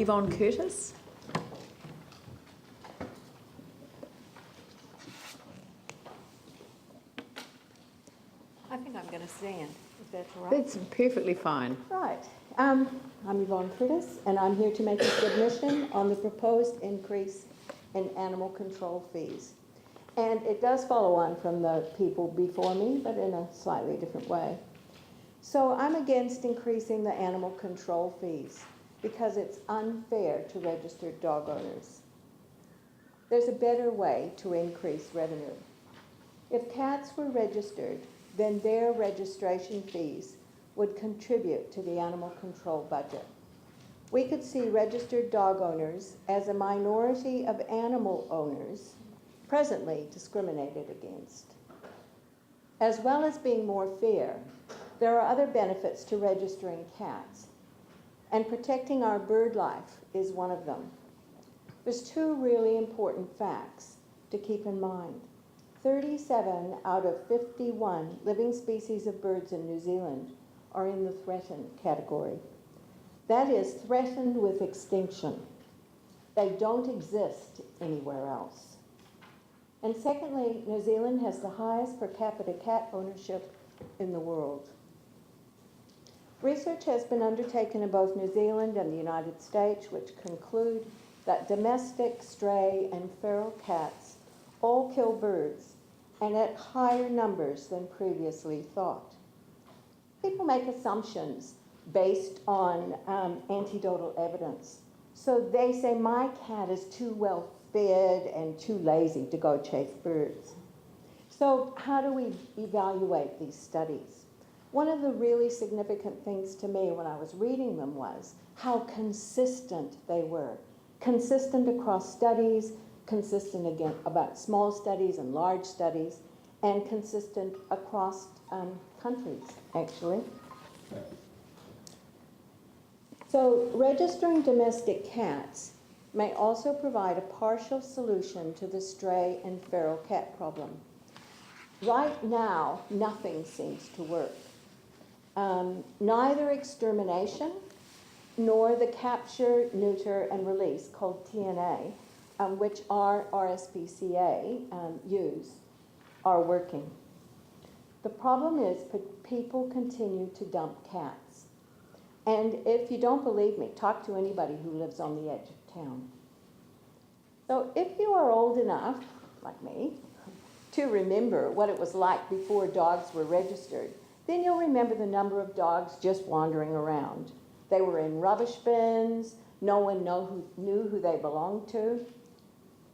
Yvonne Curtis. I think I'm going to stand, if that's all right. That's perfectly fine. Right. I'm Yvonne Curtis, and I'm here to make a submission on the proposed increase in animal control fees. And it does follow on from the people before me, but in a slightly different way. So I'm against increasing the animal control fees because it's unfair to registered dog owners. There's a better way to increase revenue. If cats were registered, then their registration fees would contribute to the animal control budget. We could see registered dog owners as a minority of animal owners presently discriminated against. As well as being more fair, there are other benefits to registering cats, and protecting our bird life is one of them. There's two really important facts to keep in mind. 37 out of 51 living species of birds in New Zealand are in the threatened category. That is, threatened with extinction. They don't exist anywhere else. And secondly, New Zealand has the highest per capita cat ownership in the world. Research has been undertaken in both New Zealand and the United States, which conclude that domestic, stray, and feral cats all kill birds, and at higher numbers than previously thought. People make assumptions based on anecdotal evidence. So they say, my cat is too well fed and too lazy to go chase birds. So how do we evaluate these studies? One of the really significant things to me when I was reading them was how consistent they were. Consistent across studies, consistent again about small studies and large studies, and consistent across countries, actually. So registering domestic cats may also provide a partial solution to the stray and feral cat problem. Right now, nothing seems to work. Neither extermination nor the capture, neuter, and release, called TNA, which our RSPCA use, are working. The problem is people continue to dump cats. And if you don't believe me, talk to anybody who lives on the edge of town. So if you are old enough, like me, to remember what it was like before dogs were registered, then you'll remember the number of dogs just wandering around. They were in rubbish bins, no one knew who they belonged to,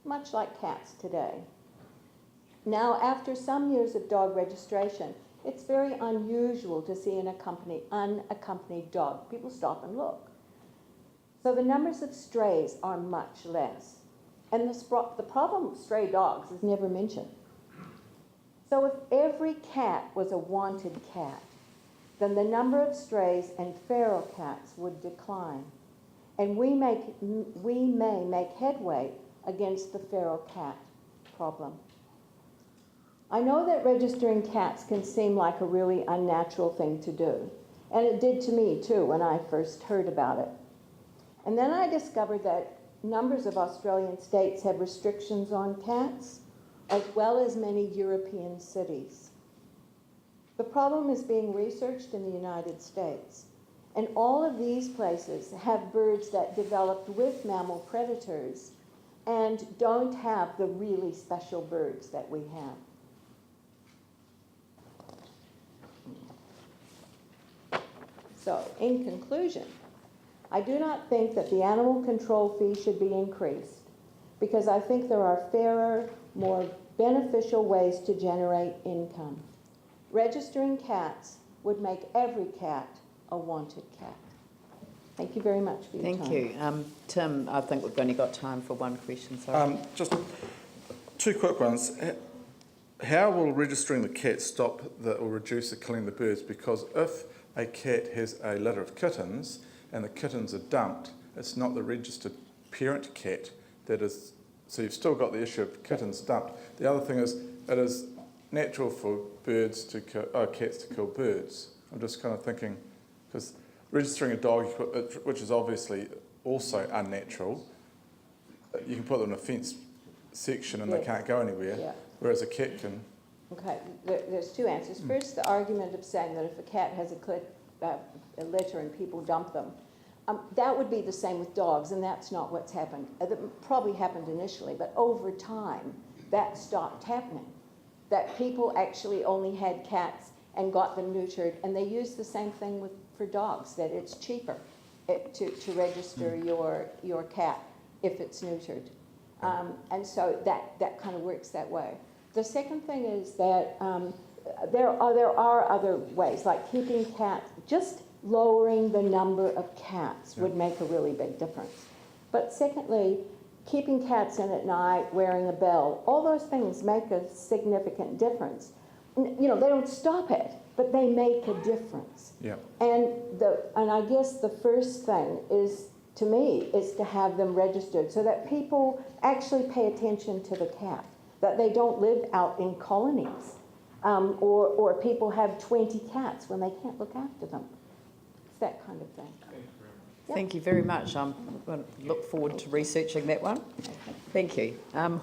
much like cats today. Now, after some years of dog registration, it's very unusual to see an unaccompanied dog. People stop and look. So the numbers of strays are much less. And the problem with stray dogs is never mentioned. So if every cat was a wanted cat, then the number of strays and feral cats would decline. And we may make headway against the feral cat problem. I know that registering cats can seem like a really unnatural thing to do. And it did to me too when I first heard about it. And then I discovered that numbers of Australian states have restrictions on cats, as well as many European cities. The problem is being researched in the United States. And all of these places have birds that developed with mammal predators and don't have the really special birds that we have. So, in conclusion, I do not think that the animal control fee should be increased because I think there are fairer, more beneficial ways to generate income. Registering cats would make every cat a wanted cat. Thank you very much for your time. Thank you. Tim, I think we've only got time for one question. Sorry. Just two quick ones. How will registering the cat stop or reduce the killing of the birds? Because if a cat has a litter of kittens and the kittens are dumped, it's not the registered parent cat that is, so you've still got the issue of kittens dumped. The other thing is, it is natural for cats to kill birds. I'm just kind of thinking, because registering a dog, which is obviously also unnatural. You can put them in a fenced section and they Yes. can't go anywhere, Yeah. whereas a cat can. Okay, there's two answers. First, the argument of saying that if a cat has a litter and people dump them, that would be the same with dogs, and that's not what's happened. That probably happened initially, but over time, that stopped happening. That people actually only had cats and got them neutered, and they use the same thing for dogs, that it's cheaper to register your cat if it's neutered. And so that kind of works that way. The second thing is that there are other ways, like keeping cats, just lowering the number of cats would make a really big difference. But secondly, keeping cats in at night, wearing a bell, all those things make a significant difference. You know, they don't stop it, but they make a difference. Yeah. And I guess the first thing is, to me, is to have them registered so that people actually pay attention to the cat, that they don't live out in colonies, or people have 20 cats when they can't look after them. It's that kind of thing. Yep. Thank you very much. I'm going to look forward to researching that one. Okay. Thank you.